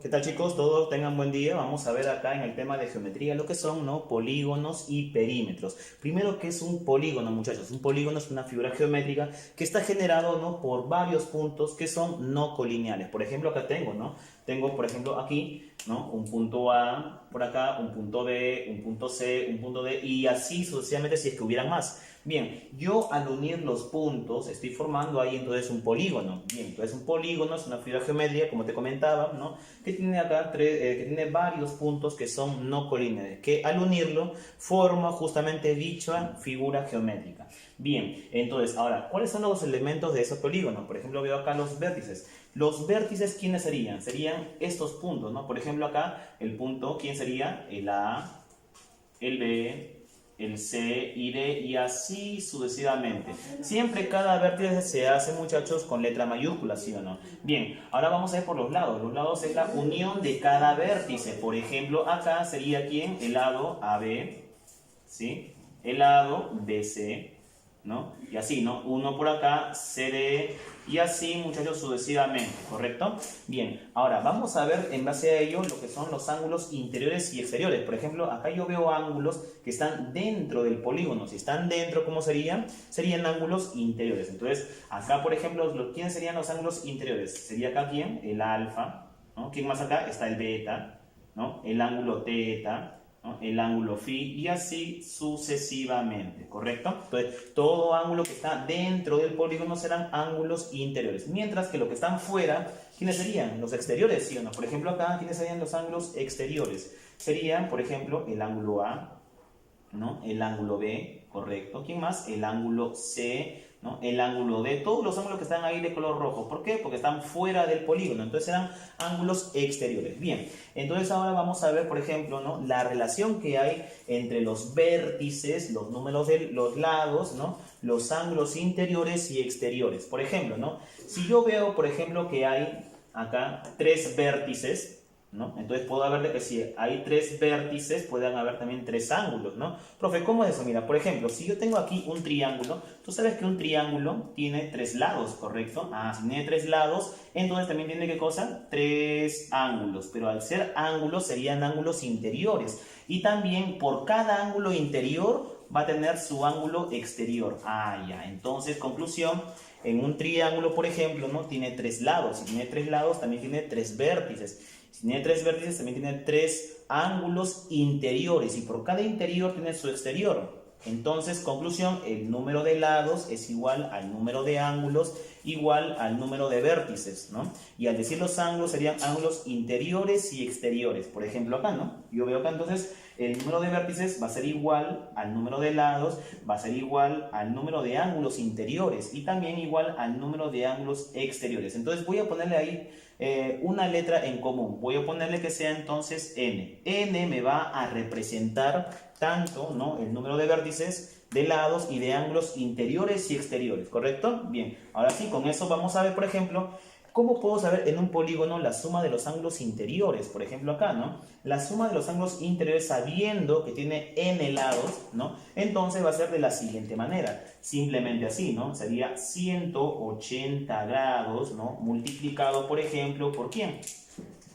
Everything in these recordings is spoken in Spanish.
¿Qué tal, chicos? Todos tengan buen día. Vamos a ver acá en el tema de geometría lo que son, ¿no?, polígonos y perímetros. Primero, ¿qué es un polígono, muchachos? Un polígono es una figura geométrica que está generado, ¿no?, por varios puntos que son no colineales. Por ejemplo, acá tengo, ¿no? Tengo, por ejemplo, aquí, ¿no?, un punto A, por acá, un punto B, un punto C, un punto D, y así sucesivamente si es que hubieran más. Bien, yo al unir los puntos estoy formando ahí entonces un polígono. Bien, entonces un polígono es una figura geométrica, como te comentaba, ¿no?, que tiene acá que tiene varios puntos que son no colineales, que al unirlo forma justamente dicha figura geométrica. Bien, entonces ahora, ¿cuáles son los elementos de esos polígonos? Por ejemplo, veo acá los vértices. Los vértices, ¿quiénes serían? Serían estos puntos, ¿no? Por ejemplo, acá el punto, ¿quién sería? El A, el B, el C y D, y así sucesivamente. Siempre cada vértice se hace, muchachos, con letra mayúscula, ¿sí o no? Bien, ahora vamos a ver por los lados. Los lados es la unión de cada vértice. Por ejemplo, acá sería ¿quién? El lado AB, ¿sí? El lado BC, ¿no? Y así, ¿no? Uno por acá, CD, y así, muchachos, sucesivamente, ¿correcto? Bien, ahora vamos a ver en base a ello lo que son los ángulos interiores y exteriores. Por ejemplo, acá yo veo ángulos que están dentro del polígono. Si están dentro, ¿cómo serían? Serían ángulos interiores. Entonces, acá, por ejemplo, ¿quién serían los ángulos interiores? Sería acá, ¿quién? El alfa, ¿no? ¿Quién más acá? Está el beta, ¿no? El ángulo teta, ¿no? El ángulo phi, y así sucesivamente, ¿correcto? Entonces, todo ángulo que está dentro del polígono serán ángulos interiores, mientras que lo que están fuera, ¿quiénes serían? Los exteriores, ¿sí o no? Por ejemplo, acá, ¿quiénes serían los ángulos exteriores? Serían, por ejemplo, el ángulo A, ¿no? El ángulo B, correcto. ¿Quién más? El ángulo C, ¿no? El ángulo D, todos los ángulos que están ahí de color rojo. ¿Por qué? Porque están fuera del polígono, entonces serán ángulos exteriores. Bien, entonces ahora vamos a ver, por ejemplo, ¿no?, la relación que hay entre los vértices, los números de los lados, ¿no?, los ángulos interiores y exteriores. Por ejemplo, ¿no?, si yo veo, por ejemplo, que hay acá tres vértices, ¿no?, entonces puedo ver de que si hay tres vértices, pueden haber también tres ángulos, ¿no? Profe, ¿cómo es eso? Mira, por ejemplo, si yo tengo aquí un triángulo, tú sabes que un triángulo tiene tres lados, ¿correcto? Ah, si tiene tres lados, entonces también tiene, ¿qué cosa? Tres ángulos, pero al ser ángulos serían ángulos interiores. Y también por cada ángulo interior va a tener su ángulo exterior. Ah, ya, entonces, conclusión, en un triángulo, por ejemplo, ¿no?, tiene tres lados. Si tiene tres lados, también tiene tres vértices. Si tiene tres vértices, también tiene tres ángulos interiores, y por cada interior tiene su exterior. Entonces, conclusión, el número de lados es igual al número de ángulos igual al número de vértices, ¿no? Y al decir los ángulos serían ángulos interiores y exteriores. Por ejemplo, acá, ¿no? Yo veo acá, entonces, el número de vértices va a ser igual al número de lados, va a ser igual al número de ángulos interiores y también igual al número de ángulos exteriores. Entonces, voy a ponerle ahí una letra en común. Voy a ponerle que sea entonces n. N me va a representar tanto, ¿no?, el número de vértices, de lados y de ángulos interiores y exteriores, ¿correcto? Bien, ahora sí, con eso vamos a ver, por ejemplo, ¿cómo puedo saber en un polígono la suma de los ángulos interiores? Por ejemplo, acá, ¿no? La suma de los ángulos interiores, sabiendo que tiene n lados, ¿no?, entonces va a ser de la siguiente manera. Simplemente así, ¿no? Sería 180 grados, ¿no?, multiplicado, por ejemplo, ¿por quién?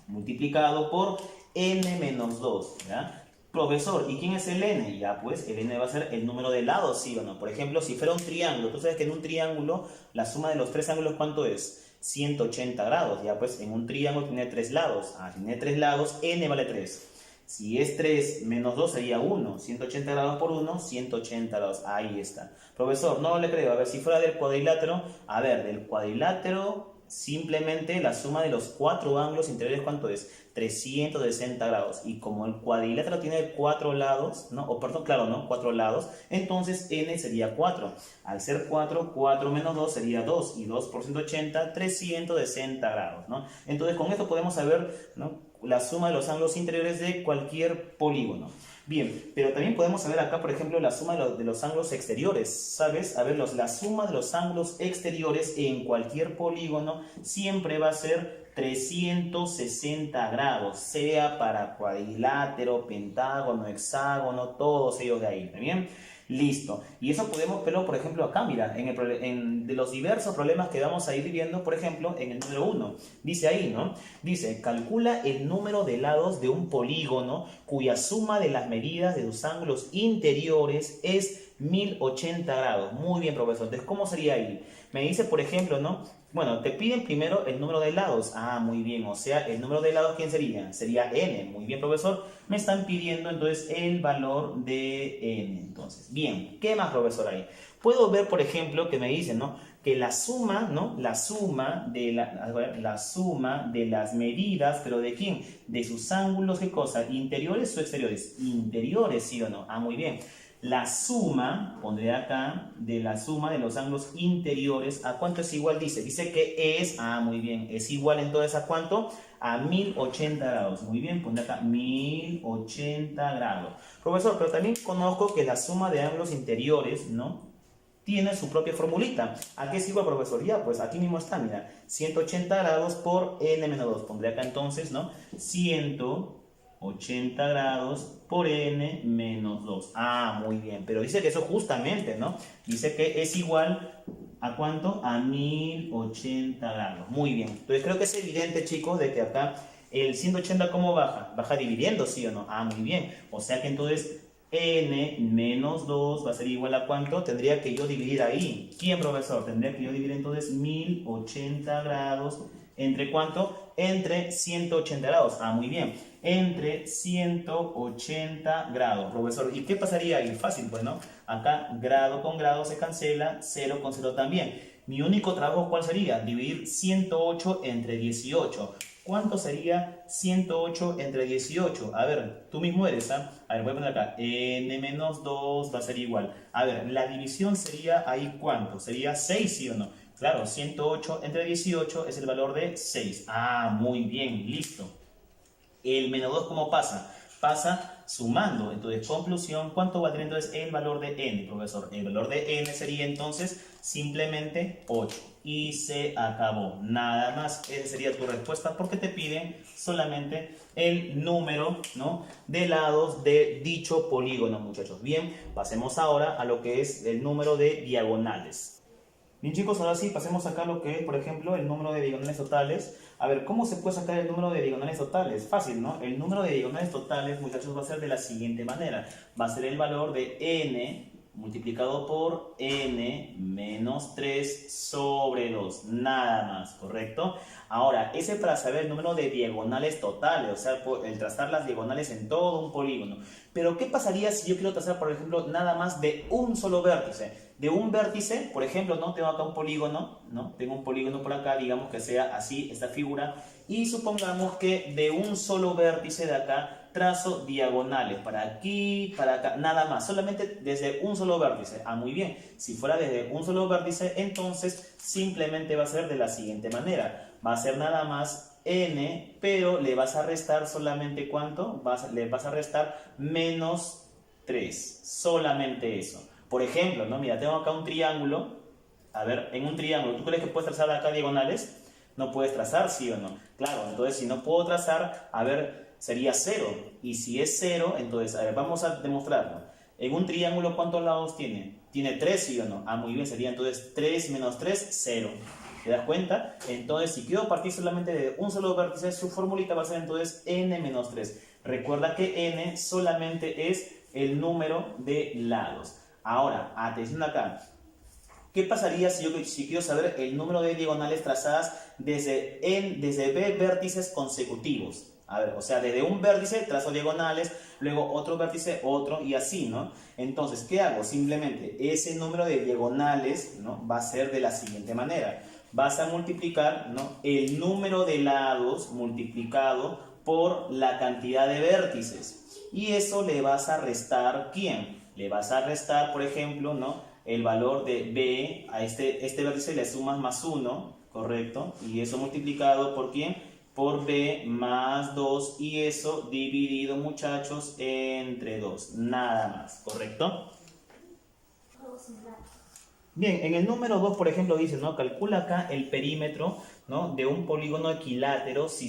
Multiplicado por n menos 2, ¿ya? Profesor, ¿y quién es el n? Ya, pues el n va a ser el número de lados, ¿sí o no? Por ejemplo, si fuera un triángulo, tú sabes que en un triángulo la suma de los tres ángulos, ¿cuánto es? 180 grados. Ya, pues en un triángulo tiene tres lados. Ah, tiene tres lados, n vale 3. Si es 3 menos 2 sería 1. 180 grados por 1, 180 grados. Ahí está. Profesor, no le creo. A ver, si fuera del cuadrilátero, a ver, del cuadrilátero, simplemente la suma de los cuatro ángulos interiores, ¿cuánto es? 360 grados. Y como el cuadrilátero tiene cuatro lados, ¿no? O perdón, claro, ¿no? Cuatro lados, entonces n sería 4. Al ser 4, 4 menos 2 sería 2. Y 2 por 180, 360 grados, ¿no? Entonces con esto podemos saber, ¿no?, la suma de los ángulos interiores de cualquier polígono. Bien, pero también podemos saber acá, por ejemplo, la suma de los ángulos exteriores, ¿sabes? A ver, la suma de los ángulos exteriores en cualquier polígono siempre va a ser 360 grados, sea para cuadrilátero, pentágono, hexágono, todos ellos de ahí, ¿está bien? Listo. Y eso podemos verlo, por ejemplo, acá, mira, de los diversos problemas que vamos a ir viendo, por ejemplo, en el número 1. Dice ahí, ¿no? Dice, calcula el número de lados de un polígono cuya suma de las medidas de sus ángulos interiores es 1080 grados. Muy bien, profesor. Entonces, ¿cómo sería ahí? Me dice, por ejemplo, ¿no? Bueno, te piden primero el número de lados. Ah, muy bien. O sea, el número de lados, ¿quién sería? Sería n. Muy bien, profesor. Me están pidiendo entonces el valor de n. Entonces, bien. ¿Qué más, profesor, hay? Puedo ver, por ejemplo, que me dicen, ¿no? Que la suma, ¿no? La suma de las medidas, ¿pero de quién? De sus ángulos, ¿qué cosa? ¿Interiores o exteriores? Interiores, ¿sí o no? Ah, muy bien. La suma, pondré acá, de la suma de los ángulos interiores, ¿a cuánto es igual? Dice que es, muy bien, es igual entonces ¿a cuánto? A 1080 grados. Muy bien, pondré acá 1080 grados. Profesor, pero también conozco que la suma de ángulos interiores, ¿no? Tiene su propia formulita. ¿A qué es igual, profesor? Ya, pues aquí mismo está, mira, 180 grados por n-2. Pondré acá entonces, ¿no? 180 grados por n menos 2. Ah, muy bien. Pero dice que eso justamente, ¿no? Dice que es igual ¿a cuánto? A 1080 grados. Muy bien. Entonces creo que es evidente, chicos, de que acá el 180, ¿cómo baja? Baja dividiendo, ¿sí o no? Ah, muy bien. O sea que entonces n menos 2 va a ser igual a ¿cuánto? Tendría que yo dividir ahí. ¿Quién, profesor? Tendría que yo dividir entonces 1080 grados. ¿Entre cuánto? Entre 180 grados. Ah, muy bien. Entre 180 grados, profesor. ¿Y qué pasaría ahí? Fácil, pues, ¿no? Acá grado con grado se cancela, 0 con 0 también. Mi único trabajo, ¿cuál sería? Dividir 108 entre 18. ¿Cuánto sería 108 entre 18? A ver, tú mismo eres, ¿ah? A ver, voy a poner acá. N menos 2 va a ser igual. A ver, la división sería ahí ¿cuánto? ¿Sería 6, sí o no? Claro, 108 entre 18 es el valor de 6. Ah, muy bien, listo. El menos 2, ¿cómo pasa? Pasa sumando. Entonces, conclusión, ¿cuánto va a tener entonces el valor de n, profesor? El valor de n sería entonces simplemente 8. Y se acabó. Nada más. Esa sería tu respuesta porque te piden solamente el número, ¿no?, de lados de dicho polígono, muchachos. Bien, pasemos ahora a lo que es el número de diagonales. Bien, chicos, ahora sí, pasemos acá a lo que es, por ejemplo, el número de diagonales totales. A ver, ¿cómo se puede sacar el número de diagonales totales? Fácil, ¿no? El número de diagonales totales, muchachos, va a ser de la siguiente manera. Va a ser el valor de n multiplicado por n menos 3 sobre 2. Nada más, ¿correcto? Ahora, ese para saber el número de diagonales totales, o sea, el trazar las diagonales en todo un polígono. Pero, ¿qué pasaría si yo quiero trazar, por ejemplo, nada más de un solo vértice? De un vértice, por ejemplo, ¿no? Tengo acá un polígono, ¿no? Tengo un polígono por acá, digamos que sea así, esta figura, y supongamos que de un solo vértice de acá trazo diagonales para aquí, para acá, nada más, solamente desde un solo vértice. Ah, muy bien, si fuera desde un solo vértice, entonces simplemente va a ser de la siguiente manera, va a ser nada más n, pero le vas a restar solamente ¿cuánto? Le vas a restar menos 3, solamente eso. Por ejemplo, ¿no? Mira, tengo acá un triángulo. A ver, en un triángulo, ¿tú crees que puedes trazar acá diagonales? No puedes trazar, ¿sí o no? Claro, entonces si no puedo trazar, a ver, sería 0. Y si es 0, entonces, a ver, vamos a demostrarlo. En un triángulo, ¿cuántos lados tiene? Tiene 3, ¿sí o no? Ah, muy bien, sería entonces 3 menos 3, 0. ¿Te das cuenta? Entonces, si quiero partir solamente de un solo vértice, su formulita va a ser entonces n menos 3. Recuerda que n solamente es el número de lados. Ahora, atención acá. ¿Qué pasaría si quiero saber el número de diagonales trazadas desde B vértices consecutivos? A ver, o sea, desde un vértice trazo diagonales, luego otro vértice, otro y así, ¿no? Entonces, ¿qué hago? Simplemente ese número de diagonales, ¿no?, va a ser de la siguiente manera. Vas a multiplicar, ¿no?, el número de lados multiplicado por la cantidad de vértices. Y eso le vas a restar, ¿quién? Le vas a restar, por ejemplo, ¿no?, el valor de b, a este vértice le sumas más 1, ¿correcto? Y eso multiplicado por ¿quién? Por b más 2, y eso dividido, muchachos, entre 2. Nada más, ¿correcto? Bien, en el número 2, por ejemplo, dice, ¿no? Calcula acá el perímetro, ¿no?, de un polígono equilátero si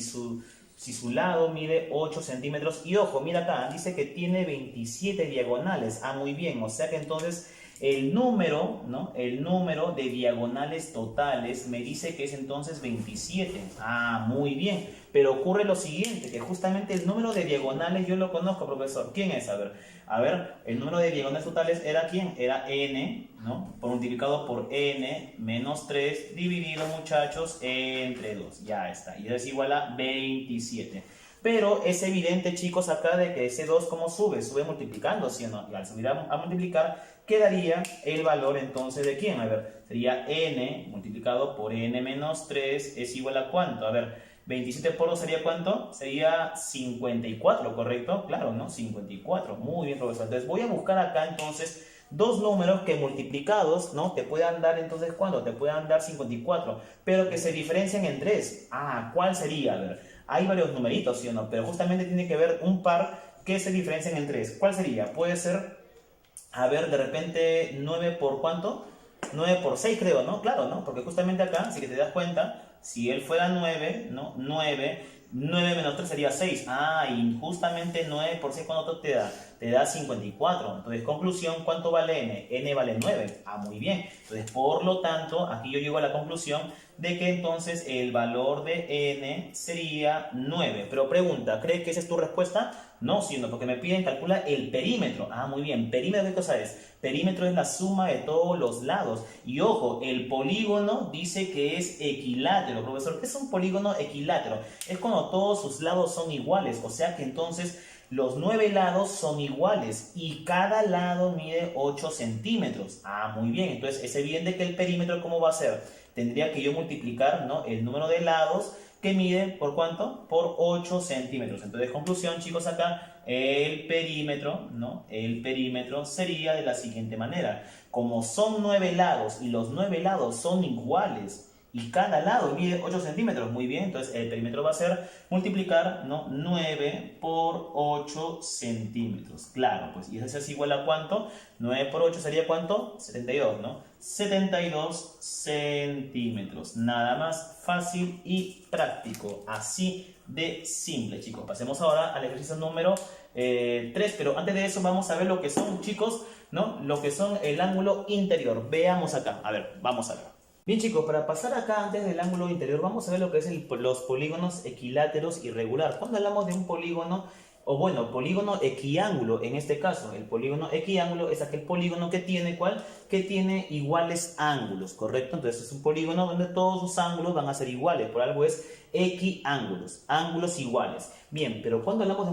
Si su lado mide 8 centímetros, y ojo, mira acá, dice que tiene 27 diagonales. Ah, muy bien, o sea que entonces el número, ¿no? El número de diagonales totales me dice que es entonces 27. Ah, muy bien. Pero ocurre lo siguiente, que justamente el número de diagonales yo lo conozco, profesor. ¿Quién es? A ver, el número de diagonales totales era ¿quién? Era n, ¿no? Multiplicado por n menos 3 dividido, muchachos, entre 2. Ya está. Y es igual a 27. Pero es evidente, chicos, acá de que ese 2, ¿cómo sube? Sube multiplicando, ¿sí o no? Y al subir a multiplicar, quedaría el valor entonces de ¿quién? A ver, sería n multiplicado por n menos 3 es igual a ¿cuánto? A ver, 27 por 2 sería ¿cuánto? Sería 54, ¿correcto? Claro, ¿no? 54. Muy bien, profesor. Entonces voy a buscar acá entonces dos números que multiplicados, ¿no? Te puedan dar entonces ¿cuánto? Te puedan dar 54, pero que se diferencian en 3. Ah, ¿cuál sería? A ver, hay varios numeritos, ¿sí o no? Pero justamente tiene que ver un par que se diferencian en 3. ¿Cuál sería? Puede ser, a ver, de repente 9 por ¿cuánto? 9 por 6 creo, ¿no? Claro, ¿no? Porque justamente acá, si que te das cuenta, si él fuera 9, ¿no? 9 menos 3 sería 6. Ah, y justamente 9 por 6, ¿cuánto te da? Te da 54. Entonces, conclusión, ¿cuánto vale n? N vale 9. Ah, muy bien. Entonces, por lo tanto, aquí yo llego a la conclusión de que entonces el valor de n sería 9. Pero pregunta, ¿crees que esa es tu respuesta? No, sino porque me piden calcula el perímetro. Ah, muy bien. ¿Perímetro qué cosa es? Perímetro es la suma de todos los lados. Y ojo, el polígono dice que es equilátero. Profesor, ¿qué es un polígono equilátero? Es cuando todos sus lados son iguales. O sea que entonces los 9 lados son iguales y cada lado mide 8 centímetros. Ah, muy bien. Entonces es evidente que el perímetro, ¿cómo va a ser? Tendría que yo multiplicar, ¿no?, el número de lados que miden, ¿por cuánto? Por 8 centímetros. Entonces, conclusión, chicos, acá el perímetro, ¿no? El perímetro sería de la siguiente manera. Como son 9 lados y los 9 lados son iguales y cada lado mide 8 centímetros, muy bien, entonces el perímetro va a ser multiplicar, ¿no?, 9 por 8 centímetros. Claro, pues, y eso es igual a ¿cuánto? 9 por 8 sería ¿cuánto? 72, ¿no? 72 centímetros. Nada más fácil y práctico. Así de simple, chicos. Pasemos ahora al ejercicio número 3. Pero antes de eso vamos a ver lo que son, chicos, ¿no? Lo que son el ángulo interior. Veamos acá. A ver, vamos a ver. Bien, chicos, para pasar acá antes del ángulo interior vamos a ver lo que es los polígonos equiláteros y regular. Cuando hablamos de un polígono, o bueno, polígono equiángulo en este caso, el polígono equiángulo es aquel polígono que tiene, ¿cuál? Que tiene iguales ángulos, ¿correcto? Entonces es un polígono donde todos sus ángulos van a ser iguales, por algo es equiángulos, ángulos iguales. Bien, pero cuando hablamos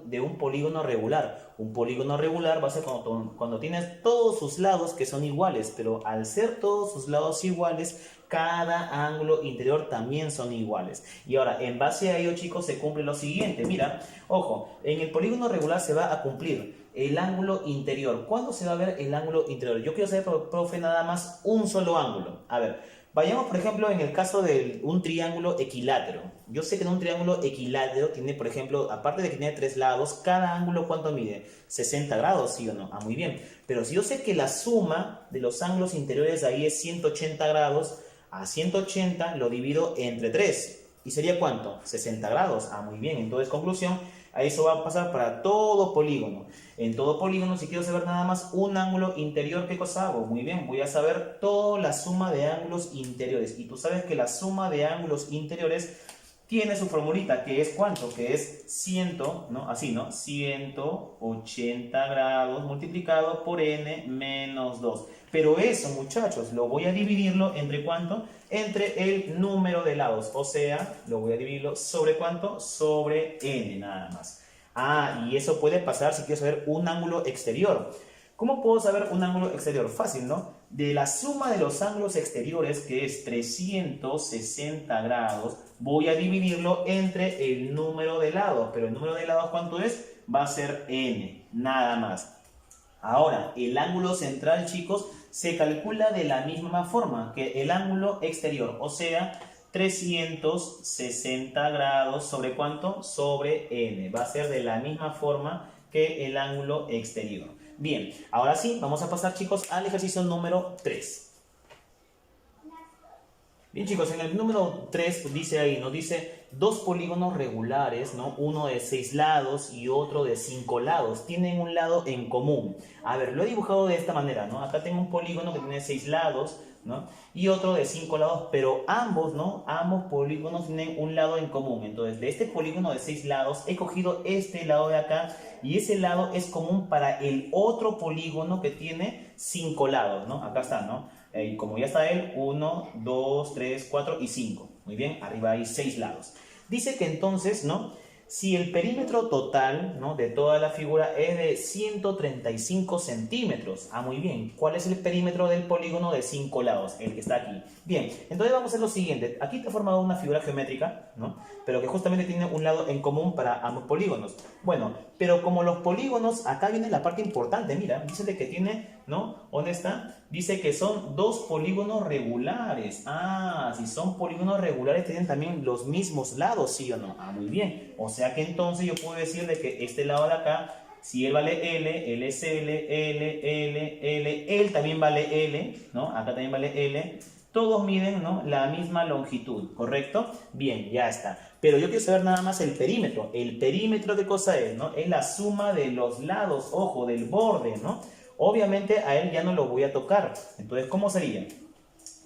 de un polígono regular, un polígono regular va a ser cuando tienes todos sus lados que son iguales, pero al ser todos sus lados iguales, cada ángulo interior también son iguales. Y ahora, en base a ello, chicos, se cumple lo siguiente. Mira, ojo, en el polígono regular se va a cumplir el ángulo interior. ¿Cuándo se va a ver el ángulo interior? Yo quiero saber, profe, nada más un solo ángulo. A ver, vayamos, por ejemplo, en el caso de un triángulo equilátero. Yo sé que en un triángulo equilátero tiene, por ejemplo, aparte de que tiene 3 lados, cada ángulo, ¿cuánto mide? 60 grados, ¿sí o no? Ah, muy bien. Pero si yo sé que la suma de los ángulos interiores de ahí es 180 grados, a 180 lo divido entre 3. ¿Y sería cuánto? 60 grados. Ah, muy bien. Entonces, conclusión, a eso va a pasar para todo polígono. En todo polígono, si quiero saber nada más un ángulo interior, ¿qué cosa hago? Muy bien, voy a saber toda la suma de ángulos interiores. Y tú sabes que la suma de ángulos interiores tiene su formulita, que es ¿cuánto? Que es 100, ¿no? Así, ¿no? 180 grados multiplicado por n menos 2. Pero eso, muchachos, lo voy a dividirlo entre ¿cuánto? Entre el número de lados. O sea, lo voy a dividirlo sobre ¿cuánto? Sobre n, nada más. Ah, y eso puede pasar si quiero saber un ángulo exterior. ¿Cómo puedo saber un ángulo exterior? Fácil, ¿no? De la suma de los ángulos exteriores, que es 360 grados, voy a dividirlo entre el número de lados. Pero el número de lados, ¿cuánto es? Va a ser n, nada más. Ahora, el ángulo central, chicos, se calcula de la misma forma que el ángulo exterior, o sea, 360 grados sobre ¿cuánto? Sobre n. Va a ser de la misma forma que el ángulo exterior. Bien, ahora sí, vamos a pasar, chicos, al ejercicio número 3. Bien chicos, en el número 3 dice ahí, nos dice dos polígonos regulares, ¿no? Uno de 6 lados y otro de 5 lados. Tienen un lado en común. A ver, lo he dibujado de esta manera, ¿no? Acá tengo un polígono que tiene 6 lados, ¿no? Y otro de 5 lados, pero ambos, ¿no? Ambos polígonos tienen un lado en común. Entonces, de este polígono de 6 lados, he cogido este lado de acá y ese lado es común para el otro polígono que tiene 5 lados, ¿no? Acá está, ¿no? Y como ya está él, 1, 2, 3, 4 y 5. Muy bien, arriba hay 6 lados. Dice que entonces, ¿no? Si el perímetro total, ¿no? De toda la figura es de 135 centímetros. Ah, muy bien. ¿Cuál es el perímetro del polígono de 5 lados? El que está aquí. Bien, entonces vamos a hacer lo siguiente. Aquí te ha formado una figura geométrica, ¿no? Pero que justamente tiene un lado en común para ambos polígonos. Bueno, pero como los polígonos, acá viene la parte importante. Mira, dice de que tiene, ¿no? ¿Dónde está? Dice que son dos polígonos regulares. Ah, si son polígonos regulares tienen también los mismos lados, ¿sí o no? Ah, muy bien. O sea que entonces yo puedo decir de que este lado de acá, si él vale L, L es L, él también vale L, ¿no? Acá también vale L. Todos miden, ¿no? La misma longitud, ¿correcto? Bien, ya está. Pero yo quiero saber nada más el perímetro. ¿El perímetro qué cosa es, no? Es la suma de los lados, ojo, del borde, ¿no? Obviamente a él ya no lo voy a tocar. Entonces, ¿cómo sería?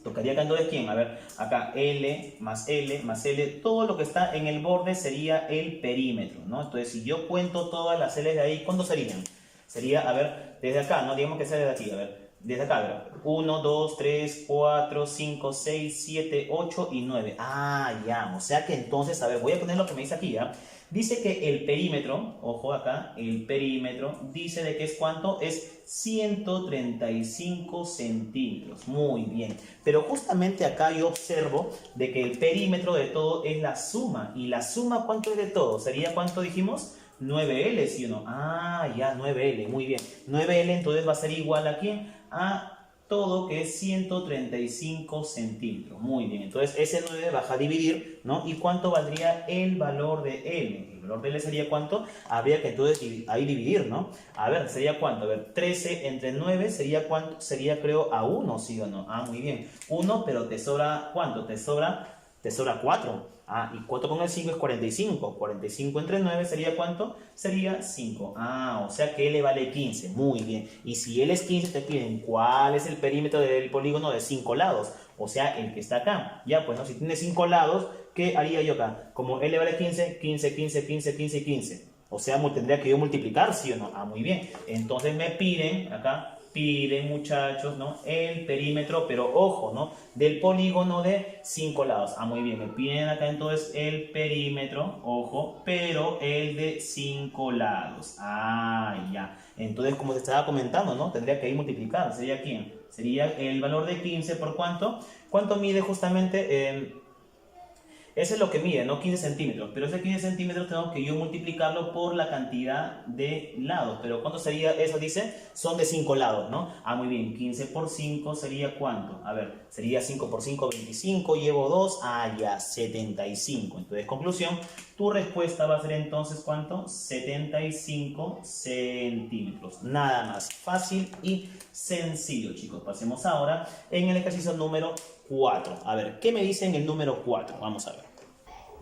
Tocaría acá entonces ¿quién? A ver, acá L más L más L. Todo lo que está en el borde sería el perímetro, ¿no? Entonces, si yo cuento todas las L de ahí, ¿cuánto serían? Sería, a ver, desde acá, ¿no? Digamos que sea desde aquí, a ver. Desde acá, a ver. 1, 2, 3, 4, 5, 6, 7, 8 y 9. Ah, ya. O sea que entonces, a ver, voy a poner lo que me dice aquí, ¿ya? Dice que el perímetro, ojo acá, el perímetro, dice de que es ¿cuánto? Es 135 centímetros. Muy bien. Pero justamente acá yo observo de que el perímetro de todo es la suma. ¿Y la suma cuánto es de todo? ¿Sería cuánto dijimos? 9L, ¿sí o no? Ah, ya, 9L, muy bien. 9L entonces va a ser igual a ¿quién? A todo que es 135 centímetros. Muy bien, entonces ese 9 vas a dividir, ¿no? ¿Y cuánto valdría el valor de L? El valor de L sería ¿cuánto? Habría que entonces ahí dividir, ¿no? A ver, ¿sería cuánto? A ver, 13 entre 9 sería ¿cuánto? Sería creo a 1, ¿sí o no? Ah, muy bien. 1, pero te sobra ¿cuánto? Te sobra 4. Ah, y 4 con el 5 es 45. 45 entre 9 sería ¿cuánto? Sería 5. Ah, o sea que L vale 15. Muy bien. Y si L es 15, te piden ¿cuál es el perímetro del polígono de 5 lados? O sea, el que está acá. Ya, pues, ¿no? Si tiene 5 lados, ¿qué haría yo acá? Como L vale 15, 15, 15, 15, 15 y 15. O sea, tendría que yo multiplicar, ¿sí o no? Ah, muy bien. Entonces me piden, acá, piden muchachos, ¿no? El perímetro, pero ojo, ¿no? Del polígono de 5 lados. Ah, muy bien. Me piden acá entonces el perímetro, ojo, pero el de 5 lados. Ah, ya. Entonces, como te estaba comentando, ¿no? Tendría que ir multiplicar. ¿Sería quién? Sería el valor de 15 por ¿cuánto? ¿Cuánto mide justamente? Ese es lo que mide, ¿no? 15 centímetros. Pero ese 15 centímetros tengo que yo multiplicarlo por la cantidad de lados. Pero ¿cuánto sería eso? Dice, son de 5 lados, ¿no? Ah, muy bien. 15 por 5 sería ¿cuánto? A ver, sería 5 por 5, 25. Llevo 2. Ah, ya, 75. Entonces, conclusión, tu respuesta va a ser entonces ¿cuánto? 75 centímetros. Nada más. Fácil y sencillo, chicos. Pasemos ahora en el ejercicio número 4. A ver, ¿qué me dice en el número 4? Vamos a ver.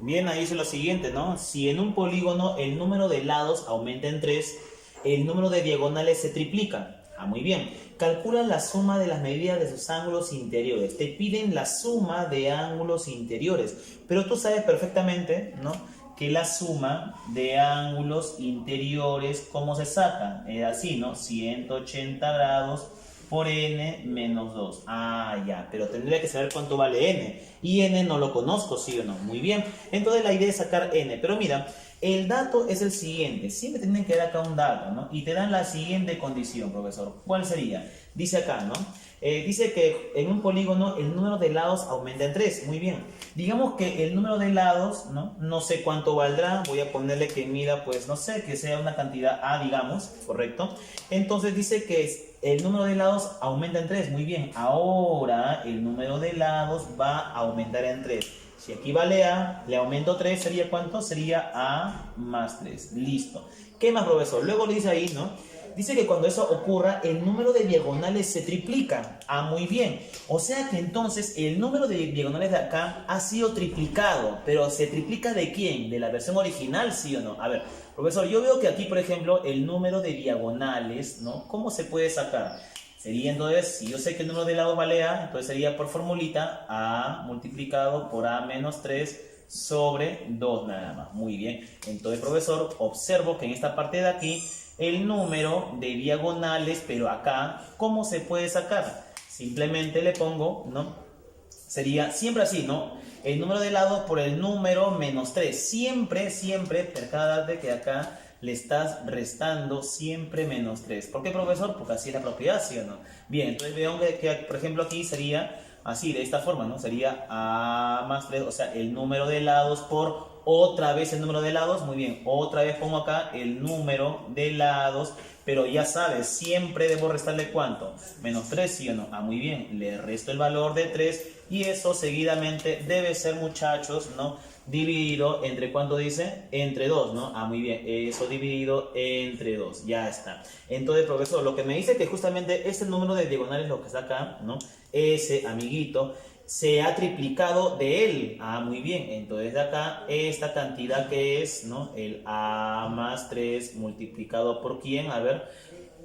Bien, ahí dice lo siguiente, ¿no? Si en un polígono el número de lados aumenta en 3, el número de diagonales se triplica. Ah, muy bien. Calcula la suma de las medidas de sus ángulos interiores. Te piden la suma de ángulos interiores. Pero tú sabes perfectamente, ¿no? Que la suma de ángulos interiores, ¿cómo se saca? Es así, ¿no? 180 grados por n menos 2. Ah, ya, pero tendría que saber cuánto vale n. Y n no lo conozco, ¿sí o no? Muy bien. Entonces la idea es sacar n. Pero mira, el dato es el siguiente. Siempre tienen que dar acá un dato, ¿no? Y te dan la siguiente condición, profesor. ¿Cuál sería? Dice acá, ¿no? Dice que en un polígono el número de lados aumenta en 3. Muy bien. Digamos que el número de lados, ¿no? No sé cuánto valdrá. Voy a ponerle que mida, pues, no sé, que sea una cantidad A, digamos, ¿correcto? Entonces dice que el número de lados aumenta en 3. Muy bien. Ahora el número de lados va a aumentar en 3. Si aquí vale A, le aumento 3, ¿sería cuánto? Sería A más 3. Listo. ¿Qué más, profesor? Luego le dice ahí, ¿no? Dice que cuando eso ocurra, el número de diagonales se triplica. Ah, muy bien. O sea que entonces el número de diagonales de acá ha sido triplicado. Pero ¿se triplica de quién? ¿De la versión original, sí o no? A ver, profesor, yo veo que aquí, por ejemplo, el número de diagonales, ¿no? ¿Cómo se puede sacar? Sería entonces, si yo sé que el número de lados vale A, entonces sería por formulita A multiplicado por A menos 3 sobre 2 nada más. Muy bien. Entonces, profesor, observo que en esta parte de aquí, el número de diagonales, pero acá, ¿cómo se puede sacar? Simplemente le pongo, ¿no? Sería siempre así, ¿no? El número de lados por el número menos 3. Siempre, siempre, percátate que acá le estás restando siempre menos 3. ¿Por qué, profesor? Porque así es la propiedad, ¿sí o no? Bien, entonces veamos que por ejemplo, aquí sería así, de esta forma, ¿no? Sería A más 3, o sea, el número de lados por otra vez el número de lados. Muy bien, otra vez pongo acá el número de lados, pero ya sabes, siempre debo restarle ¿cuánto? Menos 3, ¿sí o no? Ah, muy bien, le resto el valor de 3 y eso seguidamente debe ser, muchachos, ¿no? Dividido entre ¿cuánto dice? Entre 2, ¿no? Ah, muy bien, eso dividido entre 2, ya está. Entonces, profesor, lo que me dice que justamente este número de diagonales, lo que está acá, ¿no? Ese, amiguito, se ha triplicado de él. Ah, muy bien. Entonces de acá, esta cantidad que es, ¿no? El A más 3 multiplicado por ¿quién? A ver.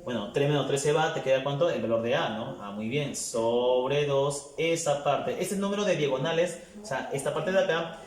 Bueno, 3 menos 3 se va, te queda ¿cuánto? El valor de A, ¿no? Ah, muy bien. Sobre 2, esa parte. Este número de diagonales, o sea, esta parte de acá,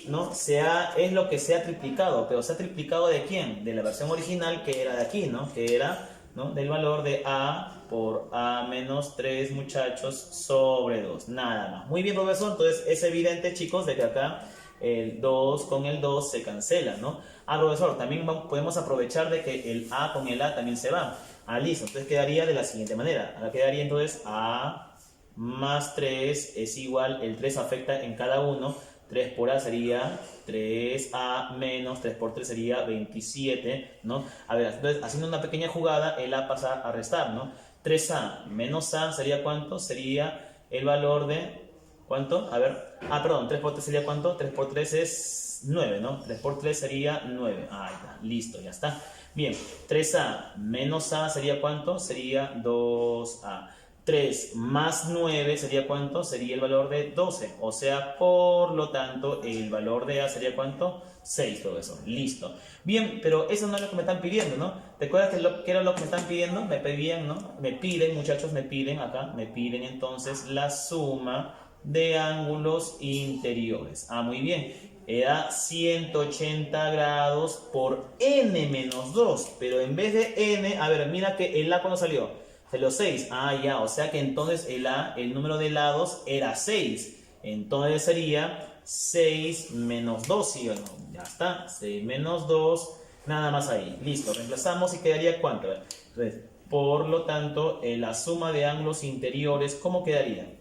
¿no? Es lo que se ha triplicado. Pero ¿se ha triplicado de quién? De la versión original que era de aquí, ¿no? Que era, ¿no? Del valor de A por A menos 3, muchachos, sobre 2. Nada más. Muy bien, profesor. Entonces es evidente, chicos, de que acá el 2 con el 2 se cancela, ¿no? Ah, profesor, también podemos aprovechar de que el A con el A también se va. Ah, listo. Entonces quedaría de la siguiente manera. Acá quedaría entonces A más 3 es igual, el 3 afecta en cada uno. 3 por A sería 3A menos 3 por 3 sería 27, ¿no? A ver, entonces haciendo una pequeña jugada, el A pasa a restar, ¿no? 3A menos A sería ¿cuánto? Sería el valor de... ¿Cuánto? A ver. Ah, perdón, 3 por 3 sería ¿cuánto? 3 por 3 es 9, ¿no? 3 por 3 sería 9. Ahí está, listo, ya está. Bien, 3A menos A sería ¿cuánto? Sería 2A. 3 más 9 sería ¿cuánto? Sería el valor de 12. O sea, por lo tanto, el valor de A sería ¿cuánto? 6, todo eso. Listo. Bien, pero eso no es lo que me están pidiendo, ¿no? ¿Te acuerdas que era lo que me están pidiendo? Me pedían, ¿no? Me piden, muchachos, me piden acá, me piden entonces la suma de ángulos interiores. Ah, muy bien. Era 180 grados por n menos 2. Pero en vez de n, a ver, mira que el A cuando salió. Salió 6. Ah, ya. O sea que entonces el A, el número de lados era 6. Entonces sería 6 menos 2, ¿sí o no? Ya está. 6 menos 2. Nada más ahí. Listo. Reemplazamos y quedaría ¿cuánto? Entonces, por lo tanto, la suma de ángulos interiores, ¿cómo quedaría?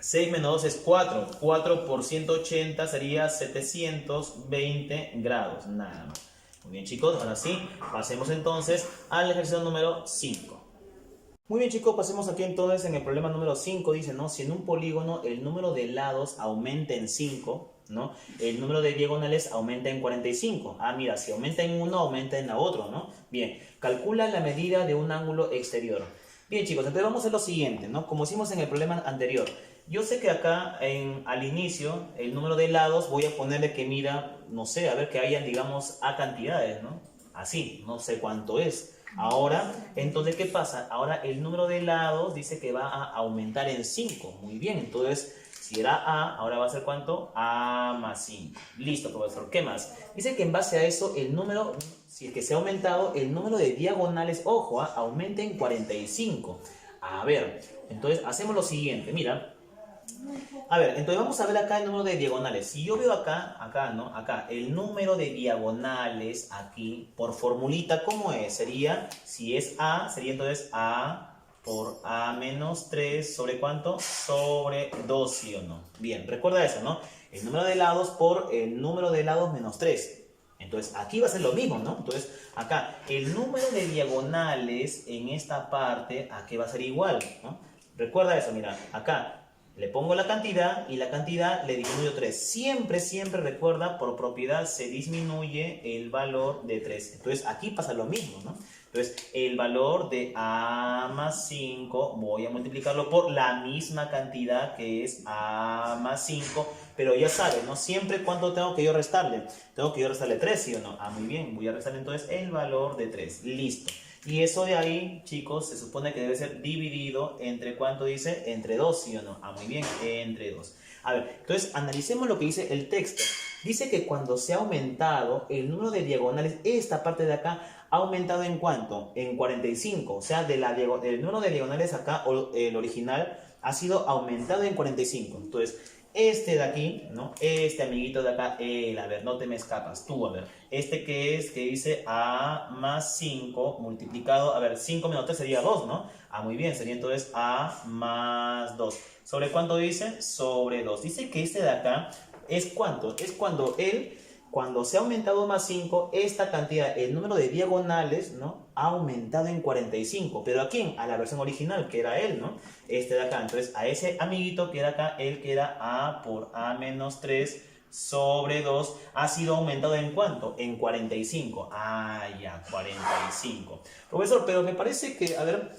6 menos 2 es 4. 4 por 180 sería 720 grados. Nada más. Muy bien, chicos. Ahora sí, pasemos entonces al ejercicio número 5. Muy bien, chicos, pasemos aquí entonces en el problema número 5. Dice, ¿no? Si en un polígono el número de lados aumenta en 5, ¿no? El número de diagonales aumenta en 45. Ah, mira, si aumenta en uno, aumenta en la otra, ¿no? Bien, calcula la medida de un ángulo exterior. Bien, chicos, entonces vamos a hacer lo siguiente, ¿no? Como hicimos en el problema anterior. Yo sé que acá, al inicio, el número de lados, voy a ponerle que mira, no sé, a ver que hayan, digamos, A cantidades, ¿no? Así, no sé cuánto es. Ahora, entonces, ¿qué pasa? Ahora el número de lados dice que va a aumentar en 5. Muy bien, entonces, si era A, ahora va a ser ¿cuánto? A más 5. Listo, profesor. ¿Qué más? Dice que en base a eso, el número, si es que se ha aumentado, el número de diagonales, ojo, aumenta en 45. A ver, entonces, hacemos lo siguiente. Mira. A ver, entonces vamos a ver acá el número de diagonales. Si yo veo acá, ¿no? Acá, el número de diagonales aquí, por formulita, ¿cómo es? Sería, si es A, sería entonces A por A menos 3 ¿sobre cuánto? Sobre 2, ¿sí o no? Bien, recuerda eso, ¿no? El número de lados por el número de lados menos 3. Entonces, aquí va a ser lo mismo, ¿no? Entonces, acá, el número de diagonales en esta parte, aquí va a ser igual, ¿no? Recuerda eso, mira, acá. Le pongo la cantidad y la cantidad le disminuyo 3. Siempre, siempre recuerda, por propiedad se disminuye el valor de 3. Entonces aquí pasa lo mismo, ¿no? Entonces el valor de a más 5 voy a multiplicarlo por la misma cantidad que es a más 5. Pero ya sabes, ¿no? Siempre cuánto tengo que yo restarle. Tengo que yo restarle 3, ¿sí o no? Ah, muy bien. Voy a restarle entonces el valor de 3. Listo. Y eso de ahí, chicos, se supone que debe ser dividido entre, ¿cuánto dice? Entre 2, ¿sí o no? Ah, muy bien, entre 2. A ver, entonces analicemos lo que dice el texto. Dice que cuando se ha aumentado el número de diagonales, esta parte de acá, ha aumentado ¿en cuánto? En 45. O sea, del número de diagonales acá, el original, ha sido aumentado en 45. Entonces, este de aquí, ¿no? Este amiguito de acá, a ver, no te me escapas, tú, a ver. Este que es, que dice a más 5 multiplicado, a ver, 5 menos 3 sería 2, ¿no? Ah, muy bien, sería entonces a más 2. ¿Sobre cuánto dice? Sobre 2. Dice que este de acá es ¿cuánto? Es cuando se ha aumentado más 5, esta cantidad, el número de diagonales, ¿no? Ha aumentado en 45. ¿Pero a quién? A la versión original, que era él, ¿no? Este de acá. Entonces, a ese amiguito que era acá, él que era a por a menos 3 sobre 2, ha sido aumentado ¿en cuánto? En 45. Ah, ya, 45. Profesor, pero me parece que, a ver,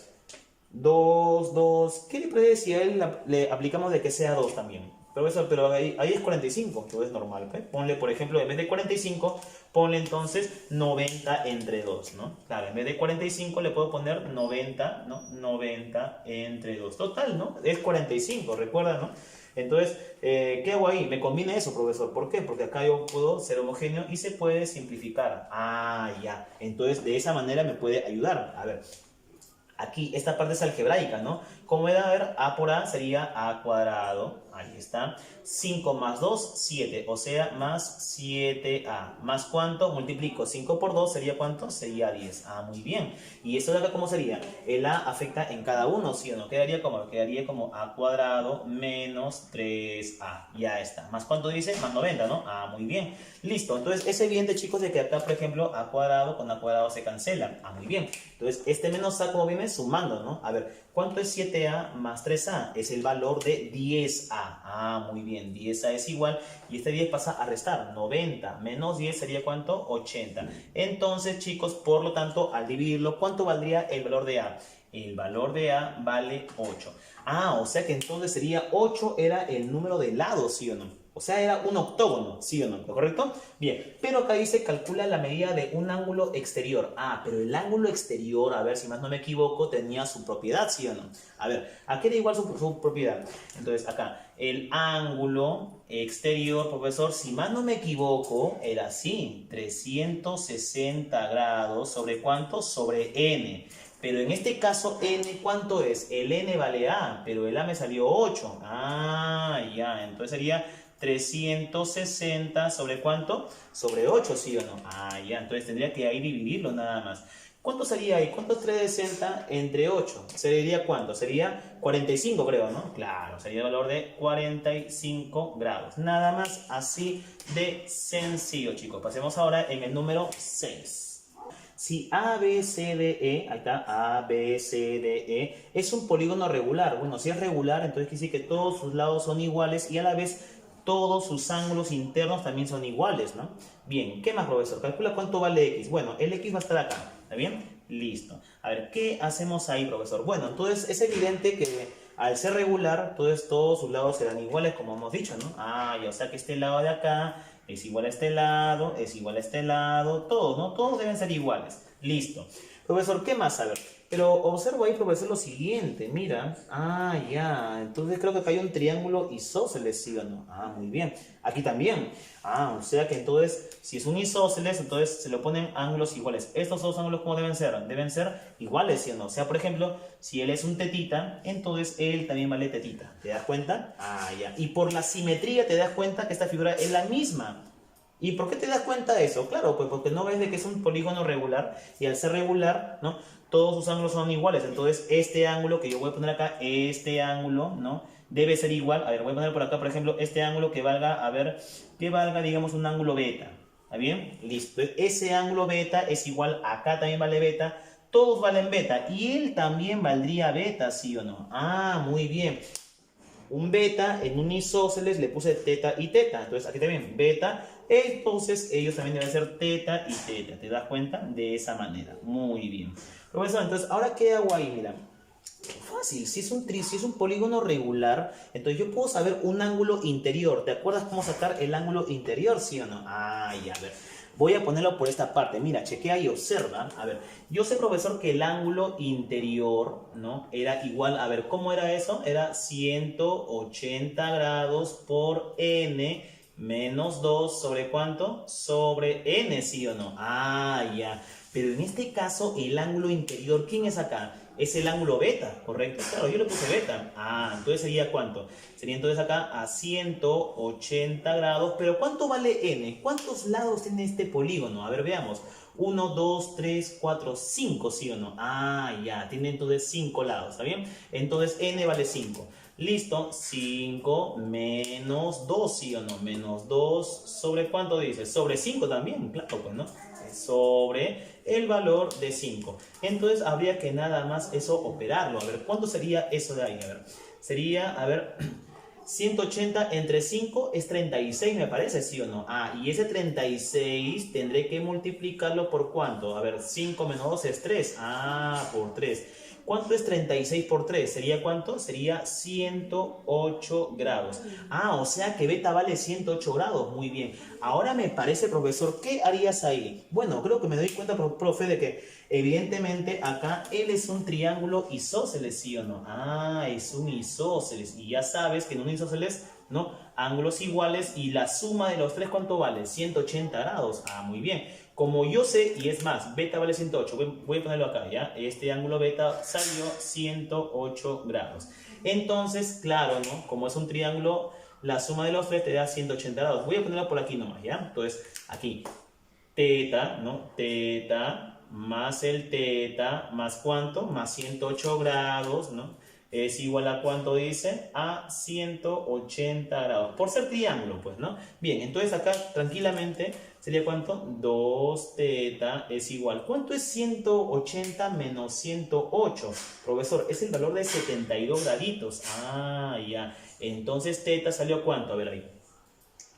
2, ¿qué le parece si a él le aplicamos de que sea 2 también? Profesor, pero ahí es 45, que es normal, ¿eh? Ponle, por ejemplo, en vez de 45, ponle entonces 90 entre 2, ¿no? Claro, en vez de 45 le puedo poner 90, ¿no? 90 entre 2. Total, ¿no? Es 45, recuerda, ¿no? Entonces, ¿qué hago ahí? Me combina eso, profesor. ¿Por qué? Porque acá yo puedo ser homogéneo y se puede simplificar. Ah, ya. Entonces, de esa manera me puede ayudar. A ver, aquí esta parte es algebraica, ¿no? Como era, a ver, a por a sería a cuadrado. Ahí está. 5 más 2, 7. O sea, más 7a. ¿Más cuánto? Multiplico 5 por 2. ¿Sería cuánto? Sería 10. Ah, muy bien. ¿Y esto de acá cómo sería? El a afecta en cada uno, ¿sí o no? Quedaría como a cuadrado menos 3a. Ya está. ¿Más cuánto dice? Más 90, ¿no? Ah, muy bien. Listo. Entonces, es evidente, chicos, de que acá, por ejemplo, a cuadrado con a cuadrado se cancelan. Ah, muy bien. Entonces, este menos a, como viene, sumando, ¿no? A ver, ¿cuánto es 7a más 3a? Es el valor de 10a. Ah, muy bien. 10a es igual. Y este 10 pasa a restar. 90 menos 10 sería ¿cuánto? 80. Entonces, chicos, por lo tanto, al dividirlo, ¿cuánto valdría el valor de a? El valor de a vale 8. Ah, o sea que entonces sería 8 era el número de lados, ¿sí o no? O sea, era un octógono, ¿sí o no? ¿Correcto? Bien, pero acá dice calcula la medida de un ángulo exterior. Ah, pero el ángulo exterior, a ver si más no me equivoco, tenía su propiedad, ¿sí o no? A ver, aquí era igual su propiedad. Entonces, acá, el ángulo exterior, profesor, si más no me equivoco, era así, 360 grados, ¿sobre cuánto? Sobre n. Pero en este caso, n, ¿cuánto es? El n vale a, pero el a me salió 8. Ah, ya, entonces sería 360 ¿sobre cuánto? Sobre 8, ¿sí o no? Ah, ya, entonces tendría que ahí dividirlo nada más. ¿Cuánto sería ahí? ¿Cuánto es 360 entre 8? ¿Sería cuánto? Sería 45, creo, ¿no? Claro, sería el valor de 45 grados. Nada más así de sencillo, chicos. Pasemos ahora en el número 6. Si ABCDE, ahí está, ABCDE, es un polígono regular. Bueno, si es regular, entonces quiere decir que todos sus lados son iguales y a la vez todos sus ángulos internos también son iguales, ¿no? Bien, ¿qué más, profesor? Calcula cuánto vale X. Bueno, el X va a estar acá, ¿está bien? Listo. A ver, ¿qué hacemos ahí, profesor? Bueno, entonces es evidente que al ser regular, entonces todos sus lados serán iguales, como hemos dicho, ¿no? Ah, ya, o sea que este lado de acá es igual a este lado, es igual a este lado, todos, ¿no? Todos deben ser iguales. Listo. Profesor, ¿qué más? A ver, pero observo ahí, profesor, lo siguiente, mira. Ah, ya, entonces creo que acá hay un triángulo isósceles, ¿sí o no? Ah, muy bien. Aquí también. Ah, o sea que entonces, si es un isósceles, entonces se le ponen ángulos iguales. Estos dos ángulos, ¿cómo deben ser? Deben ser iguales, ¿sí o no? O sea, por ejemplo, si él es un tetita, entonces él también vale tetita. ¿Te das cuenta? Ah, ya. Y por la simetría te das cuenta que esta figura es la misma. ¿Y por qué te das cuenta de eso? Claro, pues porque no ves de que es un polígono regular y al ser regular, ¿no? Todos sus ángulos son iguales. Entonces, este ángulo que yo voy a poner acá, este ángulo, ¿no? Debe ser igual. A ver, voy a poner por acá, por ejemplo, este ángulo que valga, a ver, que valga, digamos, un ángulo beta. ¿Está bien? Listo. Ese ángulo beta es igual, acá también vale beta. Todos valen beta. Y él también valdría beta, ¿sí o no? Ah, muy bien. un beta, en un isósceles le puse teta y teta. Entonces aquí también beta, entonces ellos también deben ser teta y teta. ¿Te das cuenta? De esa manera. Muy bien. Profesor, entonces, ¿ahora qué hago ahí? Mira. Fácil, si es un polígono regular, entonces yo puedo saber un ángulo interior. ¿Te acuerdas cómo sacar el ángulo interior, sí o no? Ah, ya, a ver. Voy a ponerlo por esta parte. Mira, chequea y observa. A ver, yo sé, profesor, que el ángulo interior, ¿no? Era igual, a ver, ¿cómo era eso? Era 180 grados por n menos 2 sobre ¿cuánto? Sobre n, ¿sí o no? Ah, ya. Pero en este caso, el ángulo interior, ¿quién es acá? Es el ángulo beta, ¿correcto? Claro, yo le puse beta. Ah, entonces sería ¿cuánto? Sería entonces acá a 180 grados. Pero ¿cuánto vale n? ¿Cuántos lados tiene este polígono? A ver, veamos. 1, 2, 3, 4, 5, ¿sí o no? Ah, ya, tiene entonces 5 lados, ¿está bien? Entonces n vale 5. Listo, 5 menos 2, ¿sí o no? Menos 2 sobre ¿cuánto dice? Sobre 5 también, claro, pues, ¿no? Sobre el valor de 5. Entonces habría que nada más eso operarlo. A ver, ¿cuánto sería eso de ahí? A ver, sería, a ver, 180 entre 5 es 36, me parece, ¿sí o no? Ah, y ese 36 tendré que multiplicarlo por ¿cuánto? A ver, 5 menos 2 es 3. Ah, por 3. ¿Cuánto es 36 por 3? ¿Sería cuánto? Sería 108 grados. Ah, o sea que beta vale 108 grados. Muy bien. Ahora me parece, profesor, ¿qué harías ahí? Bueno, creo que me doy cuenta, profe, de que evidentemente acá él es un triángulo isósceles, ¿sí o no? Ah, es un isósceles. Y ya sabes que en un isósceles, ¿no? Ángulos iguales y la suma de los tres, ¿cuánto vale? 180 grados. Ah, muy bien. Como yo sé, y es más, beta vale 108, voy a ponerlo acá, ¿ya? Este ángulo beta salió 108 grados. Entonces, claro, ¿no? Como es un triángulo, la suma de los tres te da 180 grados. Voy a ponerlo por aquí nomás, ¿ya? Entonces, aquí, teta, ¿no? Teta más el teta, más ¿cuánto? Más 108 grados, ¿no? Es igual a ¿cuánto dice? A 180 grados. Por ser triángulo, pues, ¿no? Bien, entonces acá tranquilamente sería ¿cuánto? 2 teta es igual. ¿Cuánto es 180 menos 108? Profesor, es el valor de 72 graditos. Ah, ya. Entonces teta salió ¿cuánto? A ver ahí.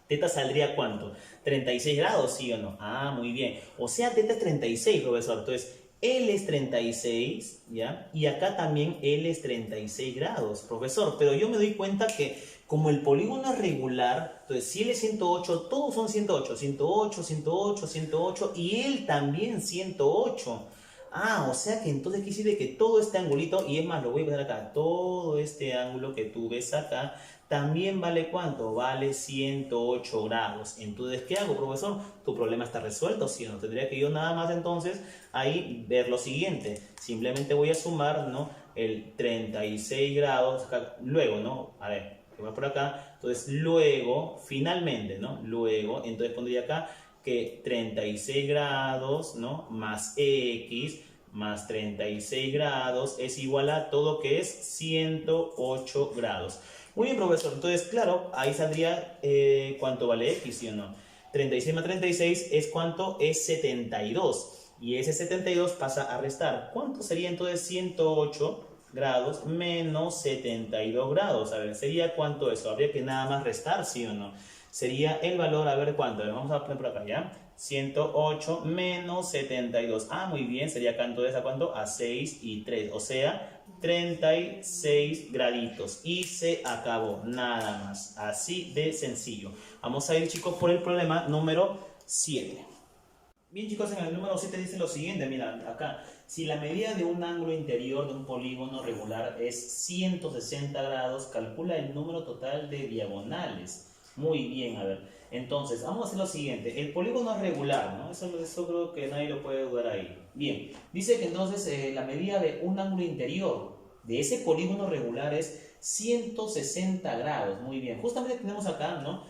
¿Teta saldría cuánto? 36 grados, ¿sí o no? Ah, muy bien. O sea, teta es 36, profesor. Entonces, L es 36, ¿ya? Y acá también L es 36 grados, profesor. Pero yo me doy cuenta que como el polígono es regular, entonces si L es 108, todos son 108. 108, 108, 108 y él también 108. Ah, o sea que entonces quisiera que todo este angulito, y es más, lo voy a poner acá, todo este ángulo que tú ves acá, también vale ¿cuánto? Vale 108 grados. Entonces, ¿qué hago, profesor? Tu problema está resuelto, ¿sí o no? Tendría que yo nada más entonces ahí ver lo siguiente. Simplemente voy a sumar, ¿no? El 36 grados, acá, luego, ¿no? A ver, voy por acá. Entonces, luego, finalmente, ¿no? Luego, entonces pondría acá que 36 grados, ¿no? Más X más 36 grados es igual a todo que es 108 grados. Muy bien, profesor. Entonces, claro, ahí saldría cuánto vale X, ¿sí o no? 36 más 36 es cuánto? Es 72. Y ese 72 pasa a restar. ¿Cuánto sería entonces 108 grados menos 72 grados? A ver, ¿sería cuánto eso? Habría que nada más restar, ¿sí o no? Sería el valor, a ver cuánto. Vamos a poner por acá, ¿ya? 108 menos 72. Ah, muy bien. Sería acá entonces a cuánto? A 6 y 3. O sea, 36 graditos. Y se acabó. Nada más. Así de sencillo. Vamos a ir, chicos, por el problema número 7. Bien, chicos, en el número 7 dice lo siguiente. Mira, acá. Si la medida de un ángulo interior de un polígono regular es 160 grados, calcula el número total de diagonales. Muy bien, a ver. Entonces, vamos a hacer lo siguiente. El polígono es regular, ¿no? Eso creo que nadie lo puede dudar ahí. Bien, dice que entonces la medida de un ángulo interior de ese polígono regular es 160 grados. Muy bien. Justamente tenemos acá, ¿no?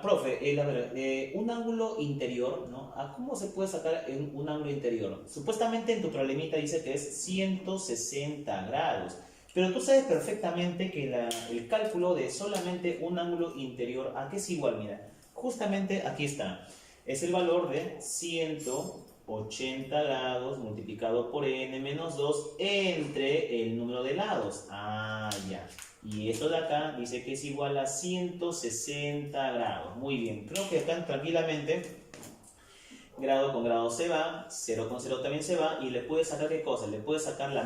Profe, a ver, un ángulo interior, ¿no? ¿Cómo se puede sacar un ángulo interior? Supuestamente en tu problemita dice que es 160 grados. Pero tú sabes perfectamente que el cálculo de solamente un ángulo interior, ¿a qué es igual? Mira, justamente aquí está. Es el valor de 160 80 grados multiplicado por n menos 2 entre el número de lados. Ah, ya. Y esto de acá dice que es igual a 160 grados. Muy bien. Creo que acá tranquilamente grado con grado se va, 0 con 0 también se va, y le puedes sacar ¿qué cosa? Le puedes sacar la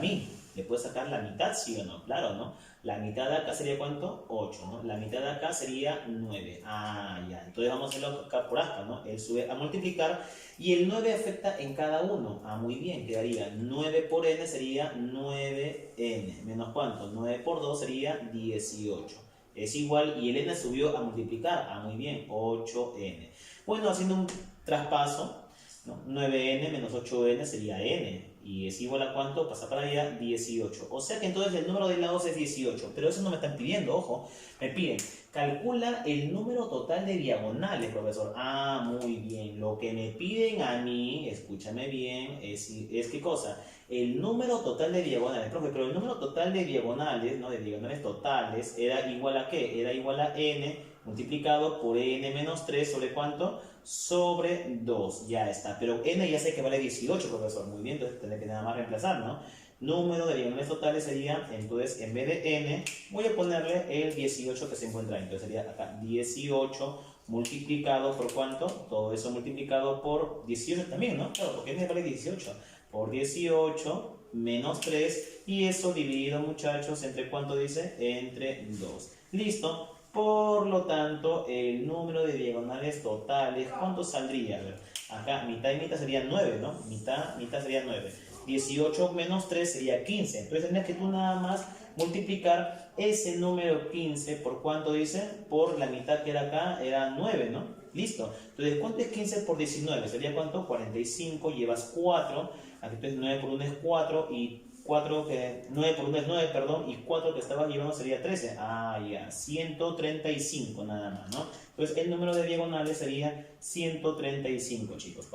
le puedes sacar la mitad, ¿sí o no? Claro, ¿no? La mitad de acá sería ¿cuánto? 8, ¿no? La mitad de acá sería 9. Ah, ya. Entonces vamos a hacerlo acá por acá, ¿no? Él sube a multiplicar y el 9 afecta en cada uno. Ah, muy bien, quedaría 9 por n sería 9n. ¿Menos cuánto? 9 por 2 sería 18. Es igual, y el n subió a multiplicar. Ah, muy bien, 8n. Bueno, haciendo un traspaso, ¿no? 9n menos 8n sería n. Y es igual a ¿cuánto? Pasa para allá, 18. O sea que entonces el número de lados es 18. Pero eso no me están pidiendo, ojo. Me piden, calcula el número total de diagonales, profesor. Ah, muy bien. Lo que me piden a mí, escúchame bien, es ¿qué cosa? El número total de diagonales, profe, pero el número total de diagonales, ¿no? De diagonales totales, ¿era igual a qué? Era igual a n multiplicado por n menos 3 sobre ¿cuánto? Sobre 2, ya está. Pero n ya sé que vale 18, profesor. Muy bien, entonces tendré que nada más reemplazar, ¿no? Número de diagonales totales sería, entonces, en vez de n, voy a ponerle el 18 que se encuentra ahí. Entonces sería acá 18 multiplicado por ¿cuánto? Todo eso multiplicado por 18 también, ¿no? Claro, porque n vale 18. Por 18 menos 3. Y eso dividido, muchachos, ¿entre cuánto dice? Entre 2. Listo. Por lo tanto, el número de diagonales totales, ¿cuánto saldría? A ver, acá mitad y mitad sería 9, ¿no? Mitad sería 9. 18 menos 3 sería 15. Entonces tendrías que tú nada más multiplicar ese número 15 por ¿cuánto dice? Por la mitad que era acá, era 9, ¿no? Listo. Entonces, ¿cuánto es 15 por 19? ¿Sería cuánto? 45, llevas 4. Aquí entonces 9 por 1 es 4 y 9 por 1 es 9, perdón, y 4 que estabas llevando sería 13. Ah, ya, 135 nada más, ¿no? Entonces el número de diagonales sería 135, chicos.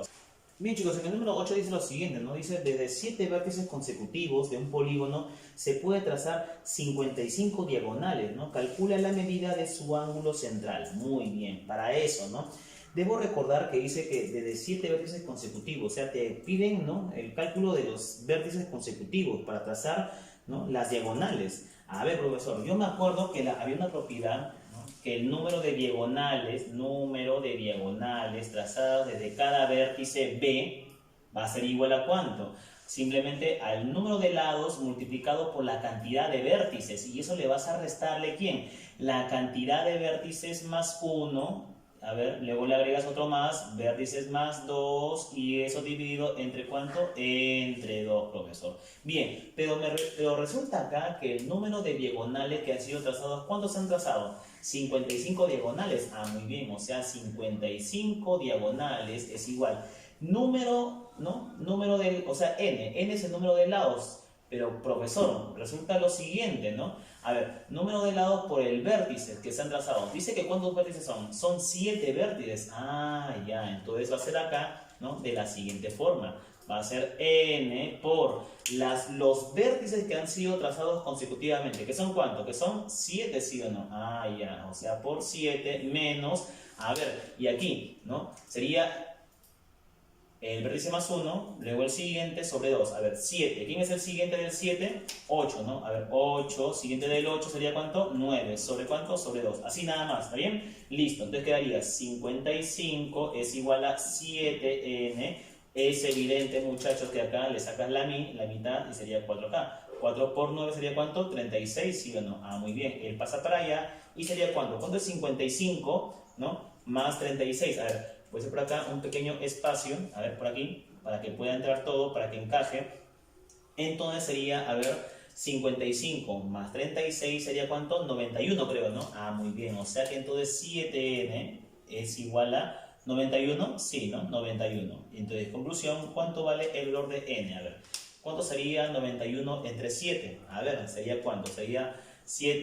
Bien, chicos, en el número 8 dice lo siguiente, ¿no? Dice, desde 7 vértices consecutivos de un polígono se puede trazar 55 diagonales, ¿no? Calcula la medida de su ángulo central. Muy bien, para eso, ¿no? Debo recordar que dice que desde 7 vértices consecutivos, o sea, te piden, ¿no? El cálculo de los vértices consecutivos para trazar, ¿no? Las diagonales. A ver, profesor, yo me acuerdo que había una propiedad, ¿no? Que el número de diagonales trazadas desde cada vértice B va a ser igual a ¿cuánto? Simplemente al número de lados multiplicado por la cantidad de vértices. Y eso le vas a restarle, ¿quién? La cantidad de vértices más 1. A ver, luego le agregas otro más, vértices más 2, y eso dividido entre ¿cuánto? Entre 2, profesor. Bien, pero resulta acá que el número de diagonales que han sido trazados, ¿cuántos se han trazado? 55 diagonales. Ah, muy bien, o sea, 55 diagonales es igual. Número, ¿no? Número del, o sea, n es el número de lados. Pero, profesor, resulta lo siguiente, ¿no? A ver, número de lados por el vértice que se han trazado. Dice que ¿cuántos vértices son? Son 7 vértices. Ah, ya, entonces va a ser acá, ¿no? De la siguiente forma. Va a ser n por los vértices que han sido trazados consecutivamente. ¿Que son cuánto? Que son 7, ¿sí o no? Ah, ya, o sea, por 7 menos, a ver, y aquí, ¿no? Sería el vértice más 1, luego el siguiente sobre 2. A ver, 7. ¿Quién es el siguiente del 7? 8, ¿no? A ver, 8. Siguiente del 8 sería ¿cuánto? 9. ¿Sobre cuánto? Sobre 2. Así nada más, ¿está bien? Listo. Entonces quedaría 55 es igual a 7n. Es evidente, muchachos, que acá le sacas la mitad y sería 4k. 4 por 9 sería ¿cuánto? 36, ¿sí o no? Ah, muy bien. Él pasa para allá y sería ¿cuánto? ¿Cuánto es 55, ¿no? Más 36. A ver. Voy a hacer por acá un pequeño espacio, a ver, por aquí, para que pueda entrar todo, para que encaje. Entonces sería, a ver, 55 más 36 sería ¿cuánto? 91, creo, ¿no? Ah, muy bien, o sea que entonces 7n es igual a 91, sí, ¿no? 91. Entonces, conclusión, ¿cuánto vale el valor de n? A ver, ¿cuánto sería 91 entre 7? A ver, ¿sería cuánto? Sería